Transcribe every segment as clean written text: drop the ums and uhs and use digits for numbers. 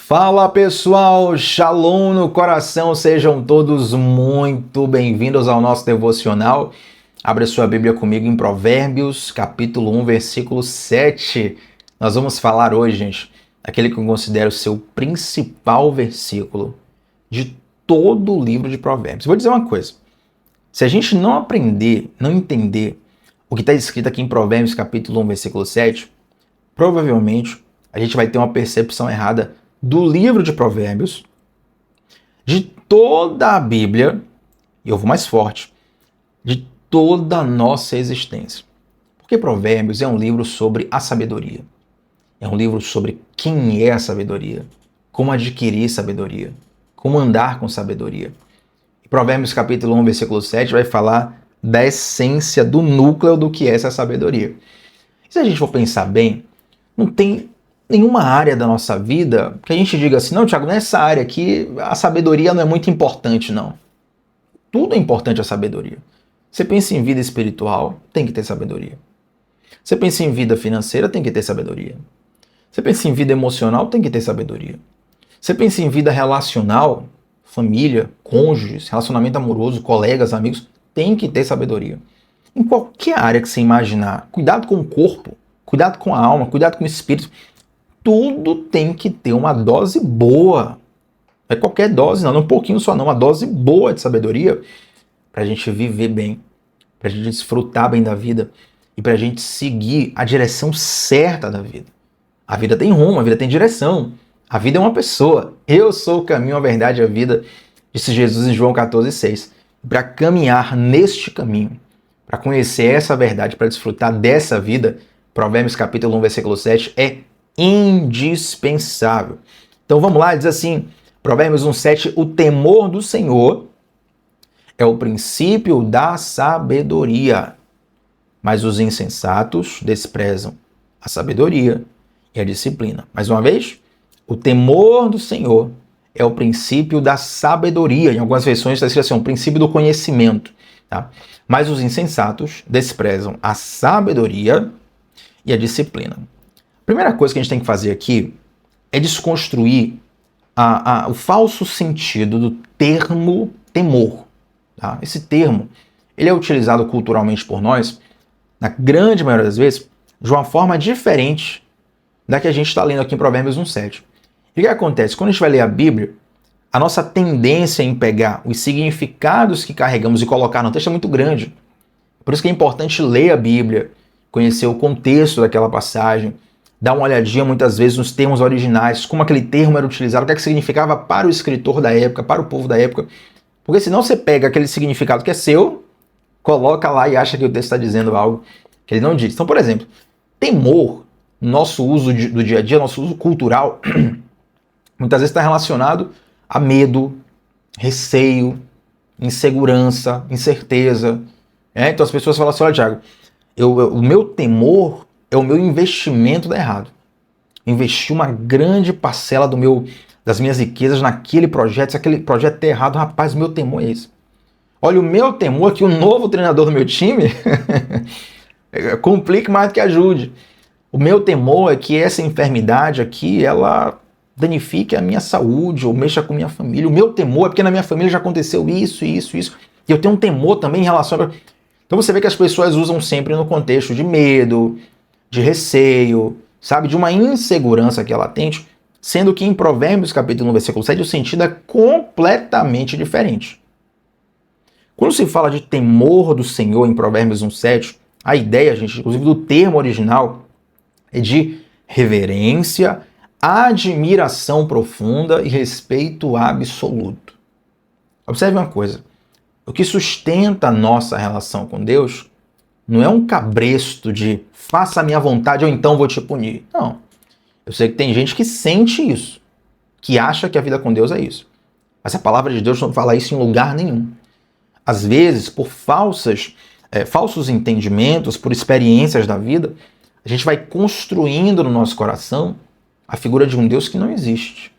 Fala pessoal, Shalom no coração, sejam todos muito bem-vindos ao nosso devocional. Abra sua Bíblia comigo em Provérbios, capítulo 1, versículo 7. Nós vamos falar hoje, gente, aquele que eu considero o seu principal versículo de todo o livro de Provérbios. Vou dizer uma coisa, se a gente não aprender, não entender o que está escrito aqui em Provérbios, capítulo 1, versículo 7, provavelmente a gente vai ter uma percepção errada do livro de Provérbios, de toda a Bíblia, e eu vou mais forte, de toda a nossa existência. Porque Provérbios é um livro sobre a sabedoria. É um livro sobre quem é a sabedoria, como adquirir sabedoria, como andar com sabedoria. E Provérbios capítulo 1, versículo 7 vai falar da essência, do núcleo do que é essa sabedoria. E se a gente for pensar bem, não tem nenhuma área da nossa vida que a gente diga assim, não, Thiago, nessa área aqui a sabedoria não é muito importante, não. Tudo é importante a sabedoria. Você pensa em vida espiritual, tem que ter sabedoria. Você pensa em vida financeira, tem que ter sabedoria. Você pensa em vida emocional, tem que ter sabedoria. Você pensa em vida relacional, família, cônjuges, relacionamento amoroso, colegas, amigos, tem que ter sabedoria. Em qualquer área que você imaginar, cuidado com o corpo, cuidado com a alma, cuidado com o espírito, tudo tem que ter uma dose boa. Não é qualquer dose, não um pouquinho só não, uma dose boa de sabedoria para a gente viver bem, para a gente desfrutar bem da vida e para a gente seguir a direção certa da vida. A vida tem rumo, a vida tem direção. A vida é uma pessoa. Eu sou o caminho, a verdade e a vida, disse Jesus em João 14,6. Para caminhar neste caminho, para conhecer essa verdade, para desfrutar dessa vida, Provérbios capítulo 1, versículo 7 é indispensável. Então vamos lá, diz assim, Provérbios 1,7, o temor do Senhor é o princípio da sabedoria, mas os insensatos desprezam a sabedoria e a disciplina. Mais uma vez, o temor do Senhor é o princípio da sabedoria. Em algumas versões está escrito assim, o princípio do conhecimento. Tá? Mas os insensatos desprezam a sabedoria e a disciplina. A primeira coisa que a gente tem que fazer aqui é desconstruir o falso sentido do termo temor. Tá? Esse termo ele é utilizado culturalmente por nós, na grande maioria das vezes, de uma forma diferente da que a gente está lendo aqui em Provérbios 1,7. E o que acontece? Quando a gente vai ler a Bíblia, a nossa tendência em pegar os significados que carregamos e colocar no texto é muito grande. Por isso que é importante ler a Bíblia, conhecer o contexto daquela passagem, dar uma olhadinha muitas vezes nos termos originais, como aquele termo era utilizado, o que é que significava para o escritor da época, para o povo da época. Porque senão você pega aquele significado que é seu, coloca lá e acha que o texto está dizendo algo que ele não diz. Então, por exemplo, temor, nosso uso do dia a dia, nosso uso cultural, muitas vezes está relacionado a medo, receio, insegurança, incerteza. Então as pessoas falam assim, olha, Thiago, o meu temor é o meu investimento dar errado. Investi uma grande parcela das minhas riquezas naquele projeto, se aquele projeto der errado, rapaz, o meu temor é esse. Olha, o meu temor é que o novo treinador do meu time complique mais do que ajude. O meu temor é que essa enfermidade aqui, ela danifique a minha saúde ou mexa com a minha família. O meu temor é porque na minha família já aconteceu isso. E eu tenho um temor também em relação a... Então você vê que as pessoas usam sempre no contexto de medo, de receio, sabe, de uma insegurança que é latente, sendo que em Provérbios capítulo 1, versículo 7, o sentido é completamente diferente. Quando se fala de temor do Senhor em Provérbios 1,7, a ideia, gente, inclusive do termo original, é de reverência, admiração profunda e respeito absoluto. Observe uma coisa, o que sustenta a nossa relação com Deus não é um cabresto de faça a minha vontade ou então vou te punir. Não. Eu sei que tem gente que sente isso, que acha que a vida com Deus é isso. Mas a palavra de Deus não fala isso em lugar nenhum. Às vezes, por falsos entendimentos, por experiências da vida, a gente vai construindo no nosso coração a figura de um Deus que não existe.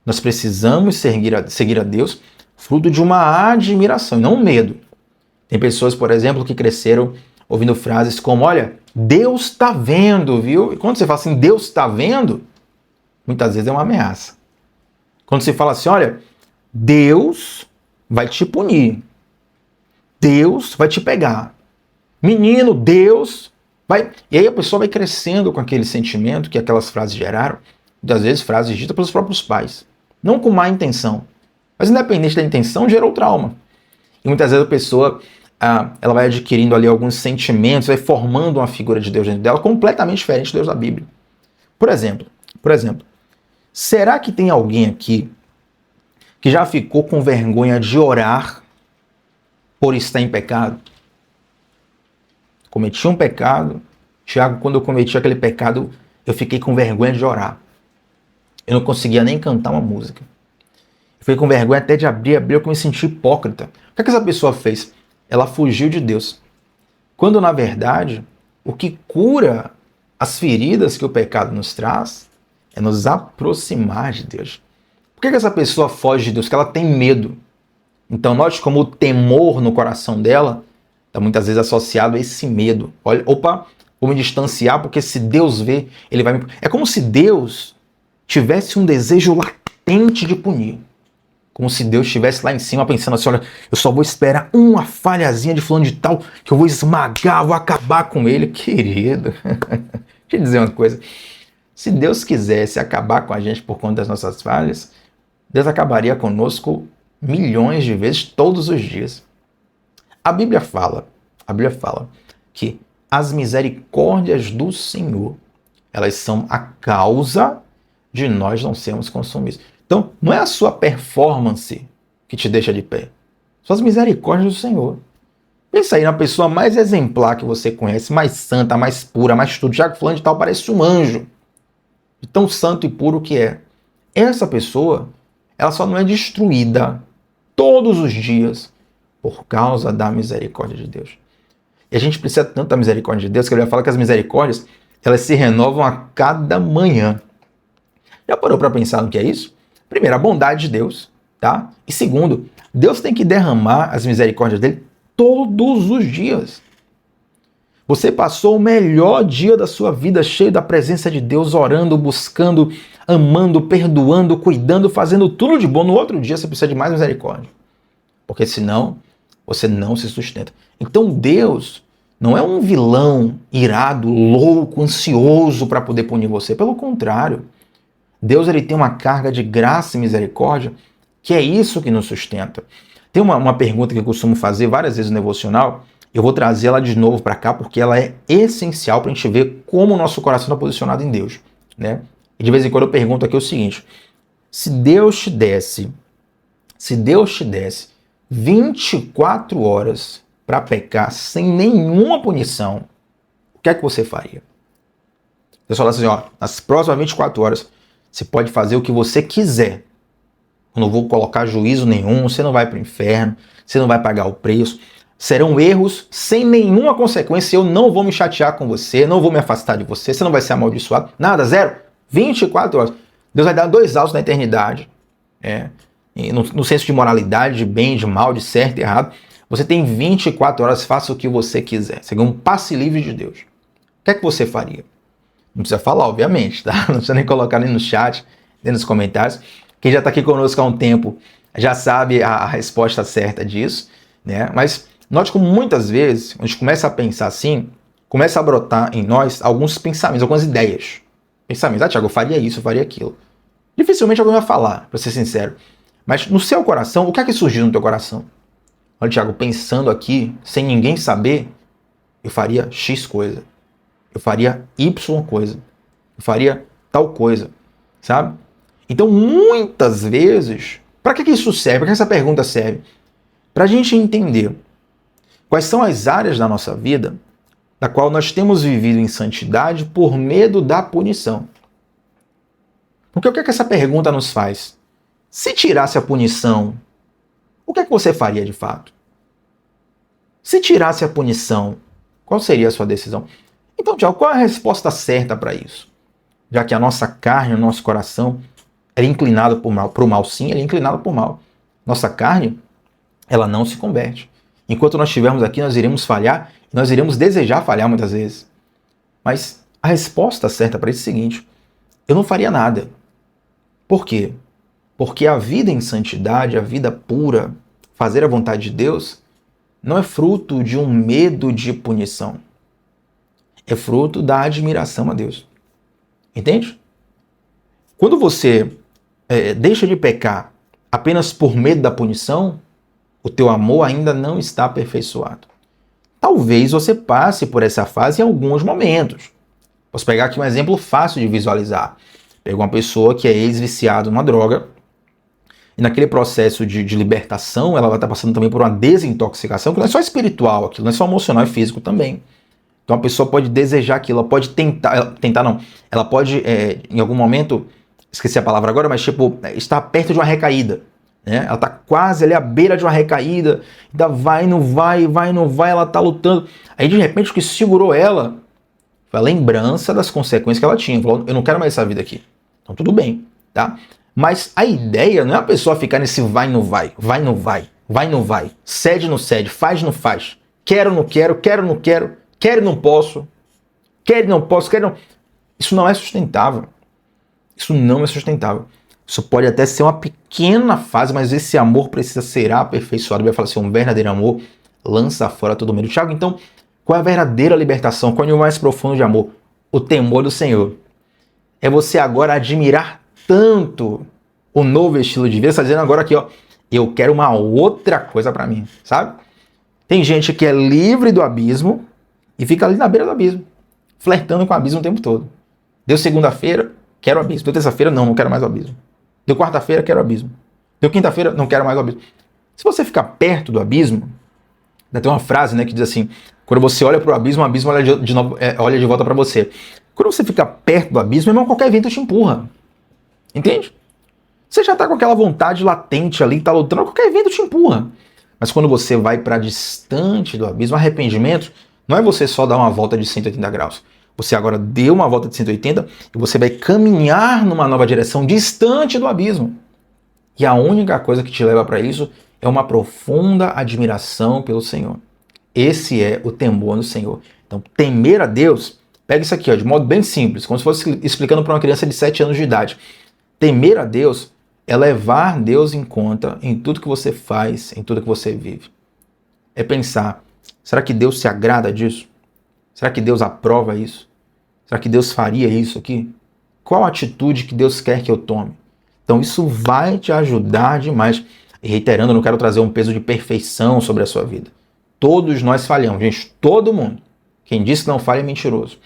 Nós precisamos seguir a Deus fruto de uma admiração, e não um medo. Tem pessoas, por exemplo, que cresceram ouvindo frases como, olha, Deus está vendo, viu? E quando você fala assim, Deus está vendo, muitas vezes é uma ameaça. Quando se fala assim, olha, Deus vai te punir. Deus vai te pegar. Menino, Deus vai... E aí a pessoa vai crescendo com aquele sentimento que aquelas frases geraram, muitas vezes frases ditas pelos próprios pais. Não com má intenção, mas independente da intenção, gerou trauma. E muitas vezes a pessoa ela vai adquirindo ali alguns sentimentos, vai formando uma figura de Deus dentro dela completamente diferente do Deus da Bíblia. Por exemplo, será que tem alguém aqui que já ficou com vergonha de orar por estar em pecado? Cometi um pecado. Tiago, quando eu cometi aquele pecado, eu fiquei com vergonha de orar. Eu não conseguia nem cantar uma música. Eu fiquei com vergonha até de abrir, eu me senti hipócrita. O que é que essa pessoa fez? Ela fugiu de Deus. Quando, na verdade, o que cura as feridas que o pecado nos traz é nos aproximar de Deus. Por que essa pessoa foge de Deus? Porque ela tem medo. Então, note como o temor no coração dela está muitas vezes associado a esse medo. Olha, opa, vou me distanciar porque se Deus vê, ele vai me... É como se Deus tivesse um desejo latente de punir. Como se Deus estivesse lá em cima pensando assim, olha, eu só vou esperar uma falhazinha de fulano de tal que eu vou esmagar, vou acabar com ele. Querido, deixa eu dizer uma coisa. Se Deus quisesse acabar com a gente por conta das nossas falhas, Deus acabaria conosco milhões de vezes todos os dias. A Bíblia fala que as misericórdias do Senhor, elas são a causa de nós não sermos consumidos. Então, não é a sua performance que te deixa de pé. São as misericórdias do Senhor. Pensa aí na pessoa mais exemplar que você conhece, mais santa, mais pura, mais tudo. Já que fulano de tal parece um anjo. De tão santo e puro que é. Essa pessoa, ela só não é destruída todos os dias por causa da misericórdia de Deus. E a gente precisa tanto da misericórdia de Deus que ele vai falar que as misericórdias, elas se renovam a cada manhã. Já parou para pensar no que é isso? Primeiro, a bondade de Deus, tá? E segundo, Deus tem que derramar as misericórdias dele todos os dias. Você passou o melhor dia da sua vida cheio da presença de Deus, orando, buscando, amando, perdoando, cuidando, fazendo tudo de bom. No outro dia você precisa de mais misericórdia. Porque senão você não se sustenta. Então Deus não é um vilão irado, louco, ansioso para poder punir você. Pelo contrário, Deus ele tem uma carga de graça e misericórdia que é isso que nos sustenta. Tem uma pergunta que eu costumo fazer várias vezes no devocional, eu vou trazer ela de novo para cá porque ela é essencial para a gente ver como o nosso coração está posicionado em Deus, né? E de vez em quando eu pergunto aqui o seguinte, se Deus te desse 24 horas para pecar sem nenhuma punição, o que é que você faria? Você fala assim, ó, nas próximas 24 horas você pode fazer o que você quiser. Eu não vou colocar juízo nenhum, você não vai para o inferno, você não vai pagar o preço. Serão erros sem nenhuma consequência, eu não vou me chatear com você, não vou me afastar de você, você não vai ser amaldiçoado, nada, zero. 24 horas. Deus vai dar 2 autos na eternidade. No senso de moralidade, de bem, de mal, de certo e errado. Você tem 24 horas, faça o que você quiser. Você ganha um passe livre de Deus. O que é que você faria? Não precisa falar, obviamente, tá? Não precisa nem colocar ali no chat, nem nos comentários. Quem já está aqui conosco há um tempo já sabe a resposta certa disso, né? Mas note como muitas vezes, quando a gente começa a pensar assim, começa a brotar em nós alguns pensamentos, algumas ideias. Pensamentos, Thiago, eu faria isso, eu faria aquilo. Dificilmente alguém vai falar, para ser sincero. Mas no seu coração, o que é que surgiu no teu coração? Olha, Thiago, pensando aqui, sem ninguém saber, eu faria X coisa. Eu faria Y coisa. Eu faria tal coisa. Sabe? Então, muitas vezes, para que isso serve? Para que essa pergunta serve? Para a gente entender quais são as áreas da nossa vida da qual nós temos vivido em santidade por medo da punição. Porque o que é que essa pergunta nos faz? Se tirasse a punição, o que é que você faria de fato? Se tirasse a punição, qual seria a sua decisão? Então, Tiago, qual é a resposta certa para isso? Já que a nossa carne, o nosso coração, é inclinado para o mal, sim, ele é inclinado para o mal. Nossa carne, ela não se converte. Enquanto nós estivermos aqui, nós iremos falhar, e nós iremos desejar falhar muitas vezes. Mas a resposta certa para isso é o seguinte, eu não faria nada. Por quê? Porque a vida em santidade, a vida pura, fazer a vontade de Deus, não é fruto de um medo de punição. É fruto da admiração a Deus. Entende? Quando você deixa de pecar apenas por medo da punição, o teu amor ainda não está aperfeiçoado. Talvez você passe por essa fase em alguns momentos. Posso pegar aqui um exemplo fácil de visualizar. Pega uma pessoa que é ex-viciada numa droga, e naquele processo de libertação, ela vai estar passando também por uma desintoxicação, que não é só espiritual aquilo, não é só emocional, é físico também. Então a pessoa pode desejar aquilo, ela pode ela pode, em algum momento, esqueci a palavra agora, mas tipo, estar perto de uma recaída. Né? Ela está quase ali à beira de uma recaída, ainda vai, não vai, ela está lutando. Aí de repente o que segurou ela foi a lembrança das consequências que ela tinha. Falou, eu não quero mais essa vida aqui. Então tudo bem, tá? Mas a ideia não é a pessoa ficar nesse vai, não vai, vai, não vai, vai, não vai, cede, não cede, faz, não faz, quero, não quero, quero, não quero, quero, não posso, quero, não posso, quero, não... Isso não é sustentável. Isso não é sustentável. Isso pode até ser uma pequena fase, mas esse amor precisa ser aperfeiçoado. Vai falar assim, um verdadeiro amor lança fora todo medo. Tiago, então, qual é a verdadeira libertação? Qual é o nível mais profundo de amor? O temor do Senhor. É você agora admirar tanto o novo estilo de vida. Você está dizendo agora aqui, ó, eu quero uma outra coisa para mim, sabe? Tem gente que é livre do abismo e fica ali na beira do abismo, flertando com o abismo o tempo todo. Deu segunda-feira, quero o abismo. Deu terça-feira, não quero mais o abismo. Deu quarta-feira, quero o abismo. Deu quinta-feira, não quero mais o abismo. Se você ficar perto do abismo, ainda tem uma frase, né, que diz assim, quando você olha para o abismo olha de volta para você. Quando você fica perto do abismo, irmão, qualquer vento te empurra. Entende? Você já está com aquela vontade latente ali, está lutando, qualquer vento te empurra. Mas quando você vai para distante do abismo, arrependimento não é você só dar uma volta de 180 graus. Você agora deu uma volta de 180 e você vai caminhar numa nova direção distante do abismo. E a única coisa que te leva para isso é uma profunda admiração pelo Senhor. Esse é o temor no Senhor. Então, temer a Deus, pega isso aqui, ó, de modo bem simples, como se fosse explicando para uma criança de 7 anos de idade. Temer a Deus é levar Deus em conta em tudo que você faz, em tudo que você vive. É pensar, será que Deus se agrada disso? Será que Deus aprova isso? Será que Deus faria isso aqui? Qual a atitude que Deus quer que eu tome? Então isso vai te ajudar demais. E reiterando, eu não quero trazer um peso de perfeição sobre a sua vida. Todos nós falhamos, gente, todo mundo. Quem disse que não falha é mentiroso.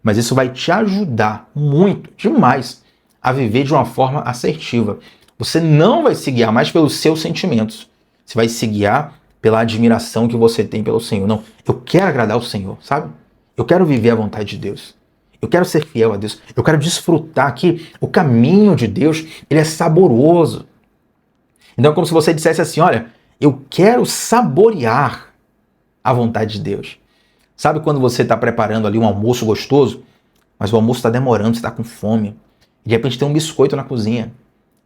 Mas isso vai te ajudar muito, demais, a viver de uma forma assertiva. Você não vai se guiar mais pelos seus sentimentos. Você vai se guiar pela admiração que você tem pelo Senhor. Não, eu quero agradar o Senhor, sabe? Eu quero viver a vontade de Deus. Eu quero ser fiel a Deus. Eu quero desfrutar que o caminho de Deus, ele é saboroso. Então é como se você dissesse assim, olha, eu quero saborear a vontade de Deus. Sabe quando você está preparando ali um almoço gostoso, mas o almoço está demorando, você está com fome. E de repente tem um biscoito na cozinha.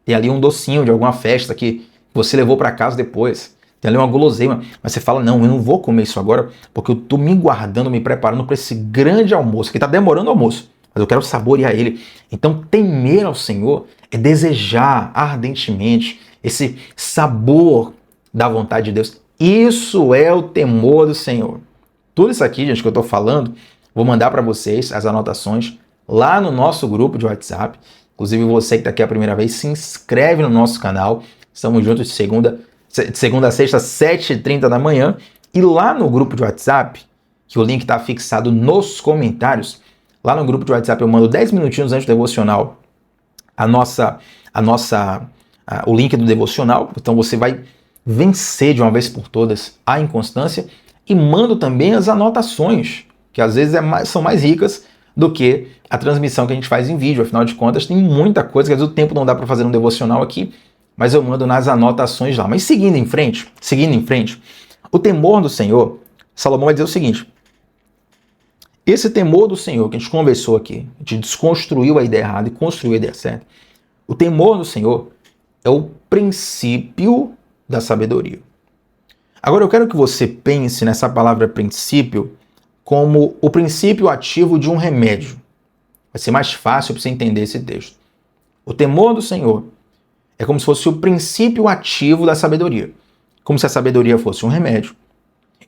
Tem ali um docinho de alguma festa que você levou para casa depois. Tem ali uma guloseima. Mas você fala, não, eu não vou comer isso agora, porque eu estou me guardando, me preparando para esse grande almoço, que está demorando o almoço. Mas eu quero saborear ele. Então, temer ao Senhor é desejar ardentemente esse sabor da vontade de Deus. Isso é o temor do Senhor. Tudo isso aqui, gente, que eu estou falando, vou mandar para vocês as anotações lá no nosso grupo de WhatsApp. Inclusive, você que está aqui a primeira vez, se inscreve no nosso canal. Estamos juntos de segunda a sexta, 7h30 da manhã. E lá no grupo de WhatsApp, que o link está fixado nos comentários, lá no grupo de WhatsApp eu mando 10 minutinhos antes do devocional o link do devocional. Então você vai vencer de uma vez por todas a inconstância e mando também as anotações, que às vezes são mais ricas do que a transmissão que a gente faz em vídeo. Afinal de contas, tem muita coisa que às vezes o tempo não dá para fazer um devocional aqui, mas eu mando nas anotações lá. Mas seguindo em frente, o temor do Senhor, Salomão vai dizer o seguinte: esse temor do Senhor que a gente conversou aqui, a gente desconstruiu a ideia errada e construiu a ideia certa. O temor do Senhor é o princípio da sabedoria. Agora eu quero que você pense nessa palavra princípio como o princípio ativo de um remédio. Vai ser mais fácil para você entender esse texto. O temor do Senhor É como se fosse o princípio ativo da sabedoria. Como se a sabedoria fosse um remédio.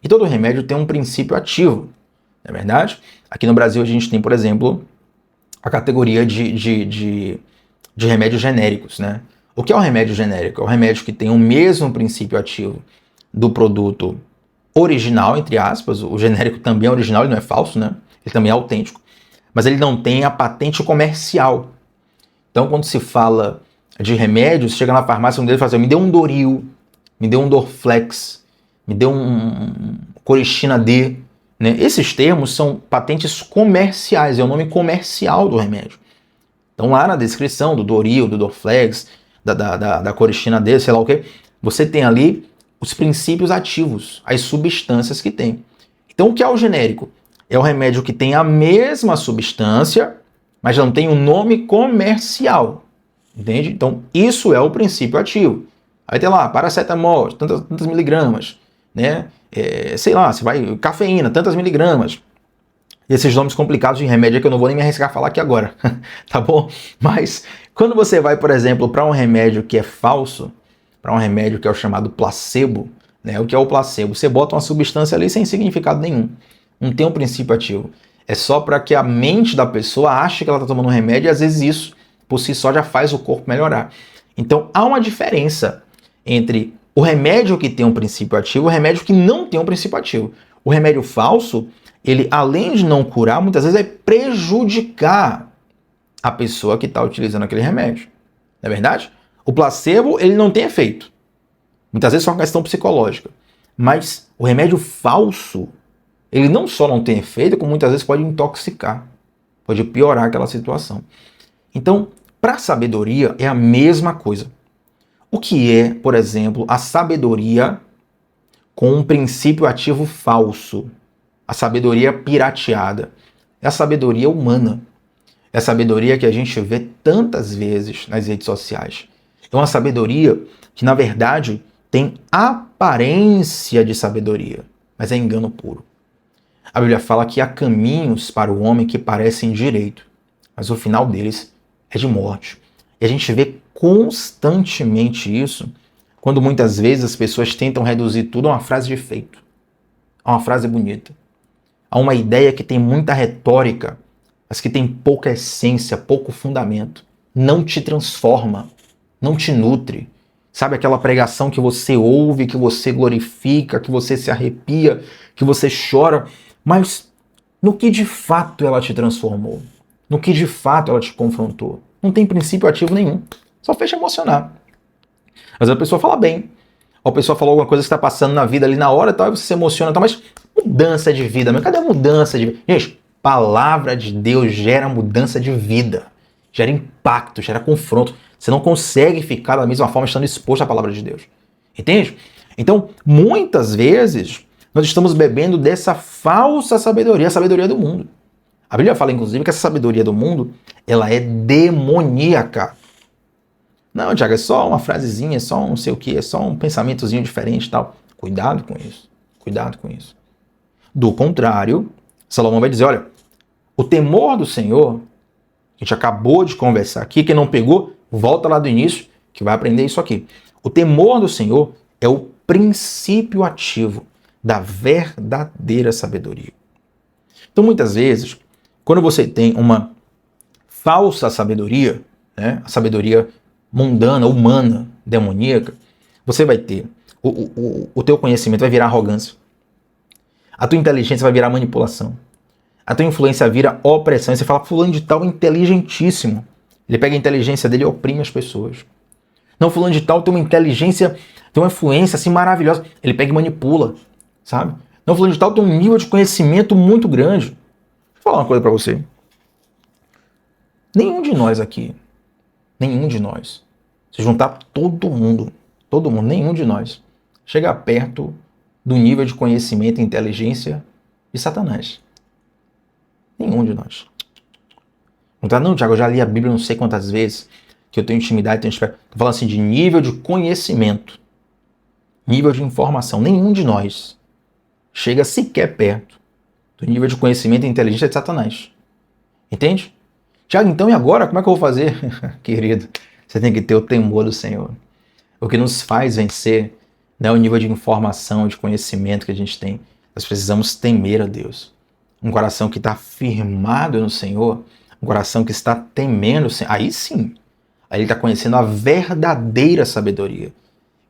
E todo remédio tem um princípio ativo, não é verdade? Aqui no Brasil a gente tem, por exemplo, a categoria de remédios genéricos, né? O que é um remédio genérico? É um remédio que tem o mesmo princípio ativo do produto original, entre aspas. O genérico também é original, ele não é falso, né? Ele também é autêntico. Mas ele não tem a patente comercial. Então, quando se fala de remédios, chega na farmácia, um deles fala assim, me dê um Doril, me dê um Dorflex, me dê um Coristina D. Né? Esses termos são patentes comerciais, é o nome comercial do remédio. Então lá na descrição do Doril, do Dorflex, da Coristina D, sei lá o que, você tem ali os princípios ativos, as substâncias que tem. Então o que é o genérico? É o remédio que tem a mesma substância, mas não tem um nome comercial. Entende? Então isso é o princípio ativo. Aí tem lá, paracetamol, tantas miligramas, né? Sei lá, você vai, cafeína, tantas miligramas. E esses nomes complicados de remédio que eu não vou nem me arriscar a falar aqui agora, tá bom? Mas quando você vai, por exemplo, para um remédio que é falso, para um remédio que é o chamado placebo, né? O que é o placebo? Você bota uma substância ali sem significado nenhum, não tem um princípio ativo. É só para que a mente da pessoa ache que ela está tomando um remédio e às vezes isso, por si só, já faz o corpo melhorar. Então há uma diferença entre o remédio que tem um princípio ativo e o remédio que não tem um princípio ativo. O remédio falso, ele, além de não curar, muitas vezes vai prejudicar a pessoa que está utilizando aquele remédio. Não é verdade? O placebo, ele não tem efeito. Muitas vezes é uma questão psicológica. Mas o remédio falso, ele não só não tem efeito, como muitas vezes pode intoxicar. Pode piorar aquela situação. Então, para a sabedoria, é a mesma coisa. O que é, por exemplo, a sabedoria com um princípio ativo falso? A sabedoria pirateada. É a sabedoria humana. É a sabedoria que a gente vê tantas vezes nas redes sociais. É uma sabedoria que, na verdade, tem aparência de sabedoria, mas é engano puro. A Bíblia fala que há caminhos para o homem que parecem direito, mas o final deles é de morte. E a gente vê constantemente isso quando muitas vezes as pessoas tentam reduzir tudo a uma frase de efeito, a uma frase bonita, a uma ideia que tem muita retórica, mas que tem pouca essência, pouco fundamento. Não te transforma, não te nutre. Sabe aquela pregação que você ouve, que você glorifica, que você se arrepia, que você chora, mas no que de fato ela te transformou? No que de fato ela te confrontou? Não tem princípio ativo nenhum. Só fez te emocionar. Às vezes a pessoa fala bem. Ou a pessoa falou alguma coisa que está passando na vida ali na hora e tal, e você se emociona e tal, mas mudança de vida, meu. Cadê a mudança de vida? Gente, palavra de Deus gera mudança de vida. Gera impacto, gera confronto. Você não consegue ficar da mesma forma estando exposto à palavra de Deus. Entende? Então, muitas vezes, nós estamos bebendo dessa falsa sabedoria, a sabedoria do mundo. A Bíblia fala, inclusive, que essa sabedoria do mundo, ela é demoníaca. Não, Tiago, é só uma frasezinha, é só um não sei o que, é só um pensamentozinho diferente e tal. Cuidado com isso. Cuidado com isso. Do contrário, Salomão vai dizer, olha, o temor do Senhor, a gente acabou de conversar aqui, quem não pegou, volta lá do início, que vai aprender isso aqui. O temor do Senhor é o princípio ativo da verdadeira sabedoria. Então, muitas vezes, quando você tem uma falsa sabedoria, né, a sabedoria mundana, humana, demoníaca, você vai ter, o teu conhecimento vai virar arrogância, a tua inteligência vai virar manipulação, a tua influência vira opressão, e você fala, fulano de tal é inteligentíssimo, ele pega a inteligência dele e oprime as pessoas. Não, fulano de tal tem uma inteligência, tem uma influência assim maravilhosa, ele pega e manipula, sabe? Não, fulano de tal tem um nível de conhecimento muito grande. Deixa eu falar uma coisa pra você. Nenhum de nós aqui, se juntar todo mundo, nenhum de nós, chega perto do nível de conhecimento e inteligência de Satanás. Nenhum de nós. Não, Tiago, eu já li a Bíblia não sei quantas vezes, que eu tenho intimidade, tenho espera. Estou falando assim de nível de conhecimento, nível de informação. Nenhum de nós chega sequer perto do nível de conhecimento e inteligência de Satanás. Entende? Tiago, então e agora? Como é que eu vou fazer? Querido, Você tem que ter o temor do Senhor. O que nos faz vencer não é o nível de informação, de conhecimento que a gente tem. Nós precisamos temer a Deus. Um coração que está firmado no Senhor, um coração que está temendo o Senhor, aí sim, aí ele está conhecendo a verdadeira sabedoria,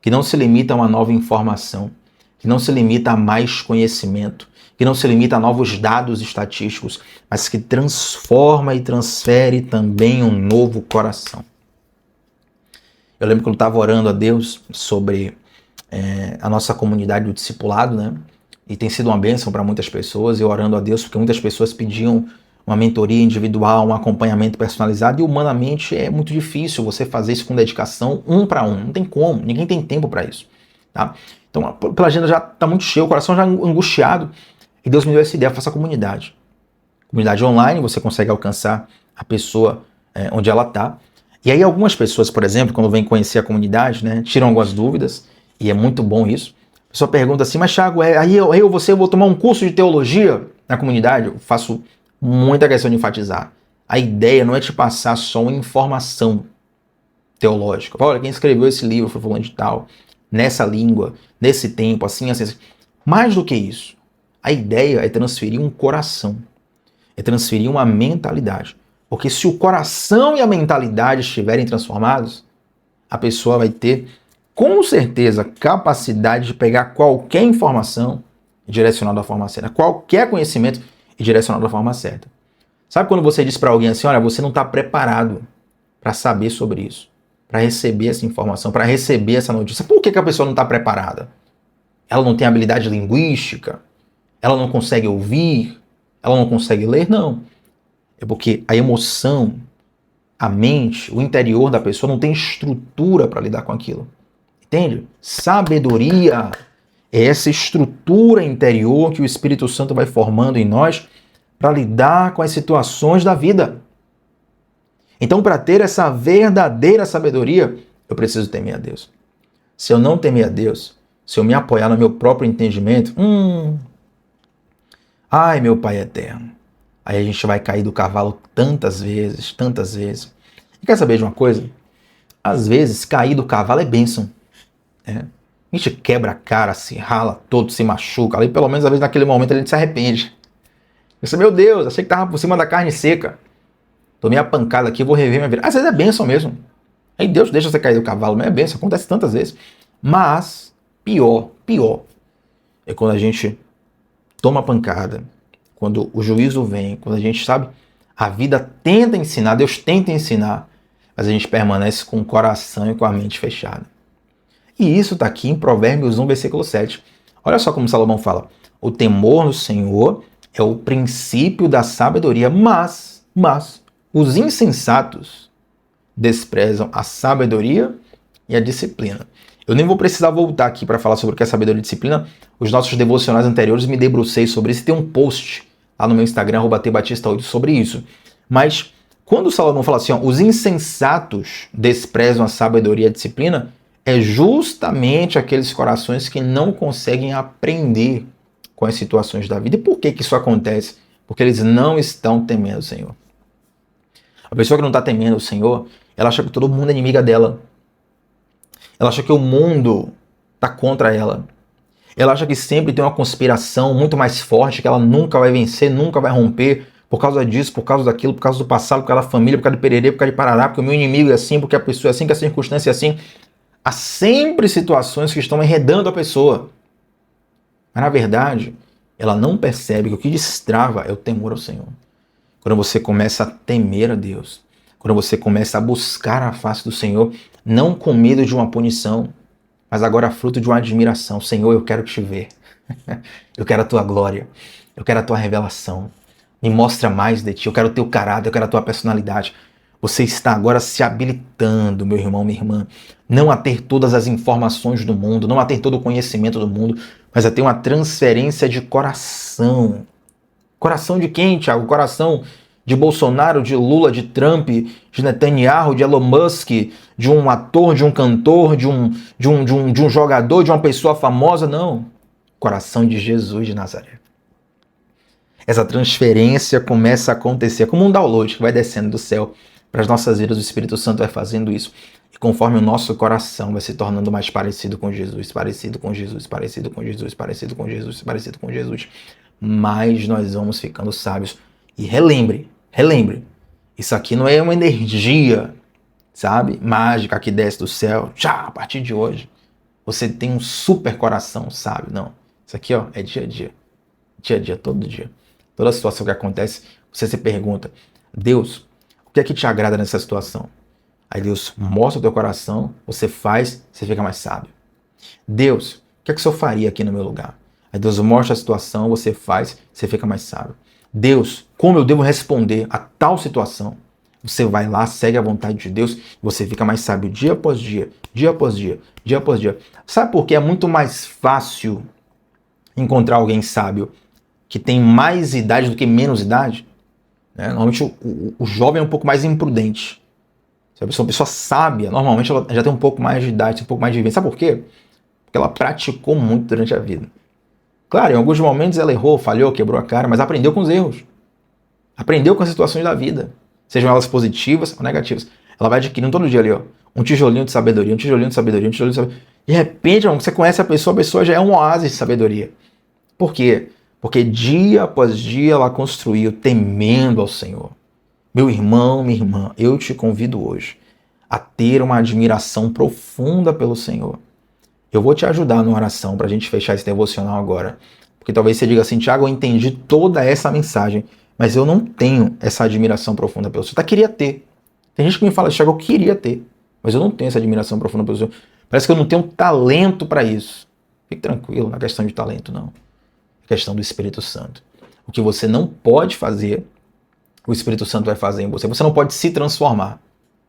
que não se limita a uma nova informação, que não se limita a mais conhecimento, que não se limita a novos dados estatísticos, mas que transforma e transfere também um novo coração. Eu lembro que eu estava orando a Deus sobre a nossa comunidade do discipulado, né? E tem sido uma bênção para muitas pessoas, eu orando a Deus, porque muitas pessoas pediam uma mentoria individual, um acompanhamento personalizado, e humanamente é muito difícil você fazer isso com dedicação, um para um. Não tem como, ninguém tem tempo para isso. Tá? Então, pela agenda já está muito cheio, o coração já angustiado, e Deus me deu essa ideia, faça comunidade. Comunidade online, você consegue alcançar a pessoa onde ela está. E aí algumas pessoas, por exemplo, quando vêm conhecer a comunidade, né, tiram algumas dúvidas, e é muito bom isso. A pessoa pergunta assim, mas Thiago, eu vou tomar um curso de teologia na comunidade? Eu faço muita questão de enfatizar. A ideia não é te passar só uma informação teológica. Olha, quem escreveu esse livro foi fulano de tal, nessa língua, nesse tempo, assim. Mais do que isso, a ideia é transferir um coração, é transferir uma mentalidade. Porque se o coração e a mentalidade estiverem transformados, a pessoa vai ter, com certeza, capacidade de pegar qualquer informação e direcionar da forma certa, qualquer conhecimento e direcionar da forma certa. Sabe quando você diz para alguém assim, olha, você não está preparado para saber sobre isso, para receber essa informação, para receber essa notícia? Por que a pessoa não está preparada? Ela não tem habilidade linguística? Ela não consegue ouvir? Ela não consegue ler? Não. É porque a emoção, a mente, o interior da pessoa não tem estrutura para lidar com aquilo. Entende? Sabedoria é essa estrutura interior que o Espírito Santo vai formando em nós para lidar com as situações da vida. Então, para ter essa verdadeira sabedoria, eu preciso temer a Deus. Se eu não temer a Deus, se eu me apoiar no meu próprio entendimento, ai, meu Pai eterno, aí a gente vai cair do cavalo tantas vezes, tantas vezes. E quer saber de uma coisa? Às vezes, cair do cavalo é bênção. A gente quebra a cara, se rala todo, se machuca. Ali, pelo menos, às vezes, naquele momento, a gente se arrepende. Pensa, meu Deus, achei que tava por cima da carne seca. Tomei a pancada aqui, vou rever minha vida. Às vezes é bênção mesmo. Aí Deus deixa você cair do cavalo, mas é bênção, acontece tantas vezes. Mas, pior, é quando a gente toma pancada, quando o juízo vem, quando a gente, sabe, a vida tenta ensinar, Deus tenta ensinar, mas a gente permanece com o coração e com a mente fechada. E isso está aqui em Provérbios 1, versículo 7. Olha só como Salomão fala. O temor do Senhor é o princípio da sabedoria, mas os insensatos desprezam a sabedoria e a disciplina. Eu nem vou precisar voltar aqui para falar sobre o que é sabedoria e disciplina. Os nossos devocionais anteriores me debrucei sobre isso. Tem um post lá no meu Instagram, @tbatista8, sobre isso. Mas quando Salomão fala assim, os insensatos desprezam a sabedoria e a disciplina, é justamente aqueles corações que não conseguem aprender com as situações da vida. E por que isso acontece? Porque eles não estão temendo o Senhor. A pessoa que não está temendo o Senhor, ela acha que todo mundo é inimiga dela. Ela acha que o mundo está contra ela. Ela acha que sempre tem uma conspiração muito mais forte, que ela nunca vai vencer, nunca vai romper, por causa disso, por causa daquilo, por causa do passado, por causa da família, por causa do pererê, por causa de parará, porque o meu inimigo é assim, porque a pessoa é assim, que a circunstância é assim. Há sempre situações que estão enredando a pessoa. Mas, na verdade, ela não percebe que o que destrava é o temor ao Senhor. Quando você começa a temer a Deus, quando você começa a buscar a face do Senhor, não com medo de uma punição, mas agora fruto de uma admiração. Senhor, eu quero te ver. Eu quero a tua glória. Eu quero a tua revelação. Me mostra mais de ti. Eu quero o teu caráter, eu quero a tua personalidade. Você está agora se habilitando, meu irmão, minha irmã, não a ter todas as informações do mundo, não a ter todo o conhecimento do mundo, mas a ter uma transferência de coração. Coração de quem, Thiago? Coração de Bolsonaro, de Lula, de Trump, de Netanyahu, de Elon Musk, de um ator, de um cantor, de um jogador, de uma pessoa famosa? Não. Coração de Jesus de Nazaré. Essa transferência começa a acontecer como um download que vai descendo do céu para as nossas vidas, o Espírito Santo vai fazendo isso. E conforme o nosso coração vai se tornando mais parecido com Jesus, parecido com Jesus, parecido com Jesus, parecido com Jesus, parecido com Jesus, mais nós vamos ficando sábios. E relembre, isso aqui não é uma energia, sabe, mágica que desce do céu, a partir de hoje você tem um super coração, sabe? Não, isso aqui é dia a dia, todo dia. Toda situação que acontece, você se pergunta, Deus, o que é que te agrada nessa situação? Aí Deus mostra o teu coração, você faz, você fica mais sábio. Deus, o que é que o Senhor faria aqui no meu lugar? Aí Deus mostra a situação, você faz, você fica mais sábio. Deus, como eu devo responder a tal situação? Você vai lá, segue a vontade de Deus, você fica mais sábio dia após dia, dia após dia, dia após dia. Sabe por que é muito mais fácil encontrar alguém sábio que tem mais idade do que menos idade? Normalmente o jovem é um pouco mais imprudente. Se a pessoa é uma pessoa sábia, normalmente ela já tem um pouco mais de idade, um pouco mais de vivência. Sabe por quê? Porque ela praticou muito durante a vida. Claro, em alguns momentos ela errou, falhou, quebrou a cara, mas aprendeu com os erros. Aprendeu com as situações da vida. Sejam elas positivas ou negativas. Ela vai adquirindo todo dia ali, um tijolinho de sabedoria, um tijolinho de sabedoria, um tijolinho de sabedoria. De repente, irmão, você conhece a pessoa já é um oásis de sabedoria. Por quê? Porque dia após dia ela construiu temendo ao Senhor. Meu irmão, minha irmã, eu te convido hoje a ter uma admiração profunda pelo Senhor. Eu vou te ajudar numa oração para a gente fechar esse devocional agora. Porque talvez você diga assim, Tiago, eu entendi toda essa mensagem, mas eu não tenho essa admiração profunda pelo Senhor. Tá, queria ter. Tem gente que me fala, Tiago, eu queria ter, mas eu não tenho essa admiração profunda pelo Senhor. Parece que eu não tenho talento para isso. Fique tranquilo, não é questão de talento, não. É questão do Espírito Santo. O que você não pode fazer, o Espírito Santo vai fazer em você. Você não pode se transformar.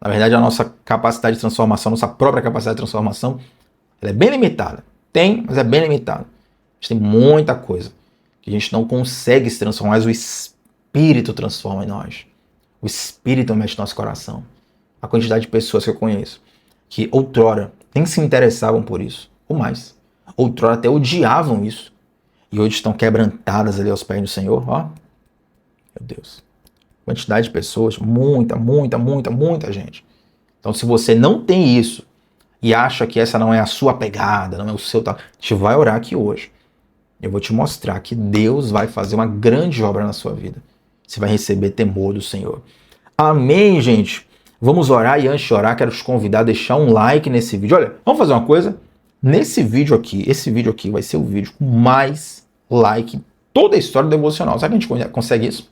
Na verdade, a nossa capacidade de transformação, a nossa própria capacidade de transformação, ela é bem limitada. Tem, mas é bem limitada. A gente tem muita coisa que a gente não consegue se transformar, mas o Espírito transforma em nós. O Espírito mexe no nosso coração. A quantidade de pessoas que eu conheço que outrora nem se interessavam por isso, ou mais. Outrora até odiavam isso. E hoje estão quebrantadas ali aos pés do Senhor. Ó, meu Deus. Quantidade de pessoas, muita gente. Então, se você não tem isso e acha que essa não é a sua pegada, não é o seu talento, a gente vai orar aqui hoje. Eu vou te mostrar que Deus vai fazer uma grande obra na sua vida. Você vai receber temor do Senhor. Amém, gente? Vamos orar, e antes de orar, quero te convidar a deixar um like nesse vídeo. Olha, vamos fazer uma coisa? Nesse vídeo aqui, esse vídeo aqui vai ser o vídeo com mais like em toda a história do devocional. Sabe que a gente consegue isso?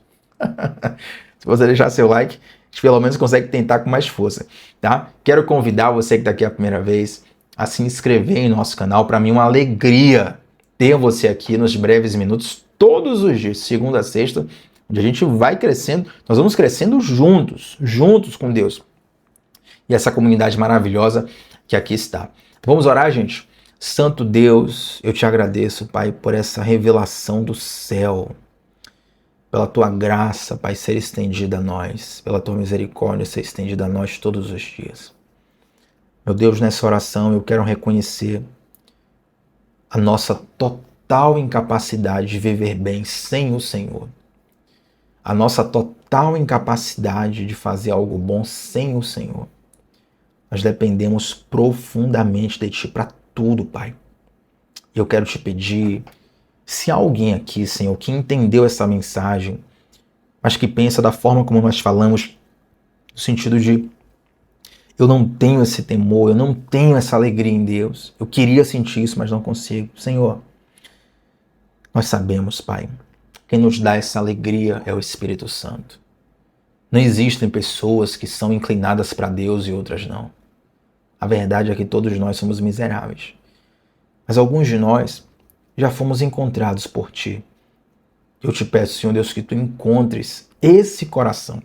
Se você deixar seu like, a gente pelo menos consegue tentar com mais força, tá? Quero convidar você que está aqui a primeira vez a se inscrever em nosso canal. Para mim é uma alegria ter você aqui nos breves minutos, todos os dias, segunda a sexta, onde a gente vai crescendo, nós vamos crescendo juntos com Deus. E essa comunidade maravilhosa que aqui está. Vamos orar, gente? Santo Deus, eu te agradeço, Pai, por essa revelação do céu, pela tua graça, Pai, ser estendida a nós, pela tua misericórdia ser estendida a nós todos os dias. Meu Deus, nessa oração eu quero reconhecer a nossa total incapacidade de viver bem sem o Senhor. A nossa total incapacidade de fazer algo bom sem o Senhor. Nós dependemos profundamente de Ti para tudo, Pai. Eu quero te pedir, se há alguém aqui, Senhor, que entendeu essa mensagem, mas que pensa da forma como nós falamos, no sentido de eu não tenho esse temor, eu não tenho essa alegria em Deus, eu queria sentir isso, mas não consigo. Senhor, nós sabemos, Pai, quem nos dá essa alegria é o Espírito Santo. Não existem pessoas que são inclinadas para Deus e outras não. A verdade é que todos nós somos miseráveis. Mas alguns de nós já fomos encontrados por Ti. Eu te peço, Senhor Deus, que Tu encontres esse coração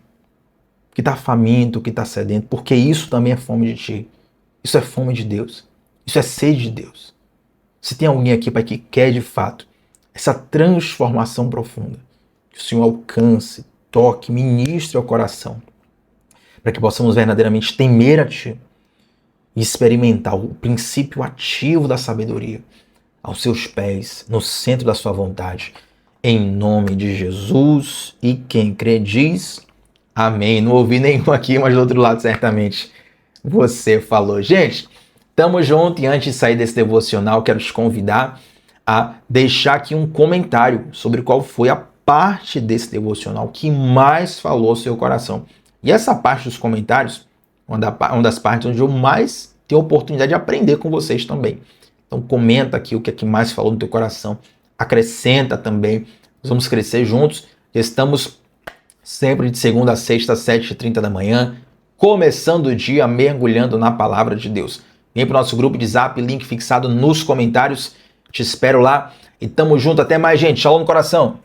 que está faminto, que está sedento, porque isso também é fome de Ti. Isso é fome de Deus. Isso é sede de Deus. Se tem alguém aqui, Pai, que quer de fato essa transformação profunda, que o Senhor alcance, toque, ministre ao coração, para que possamos verdadeiramente temer a Ti e experimentar o princípio ativo da sabedoria aos Seus pés, no centro da Sua vontade, em nome de Jesus. E quem crê diz Amém. Não ouvi nenhum aqui, mas do outro lado certamente você falou. Gente, tamo junto e antes de sair desse devocional, quero te convidar a deixar aqui um comentário sobre qual foi a parte desse devocional que mais falou ao seu coração. E essa parte dos comentários, uma das partes onde eu mais tenho a oportunidade de aprender com vocês também. Então comenta aqui o que é que mais falou no teu coração, acrescenta também, nós vamos crescer juntos. Estamos sempre de segunda a sexta, 7h30 da manhã, começando o dia mergulhando na palavra de Deus. Vem para o nosso grupo de Zap, link fixado nos comentários. Te espero lá e tamo junto. Até mais, gente. Shalom no coração.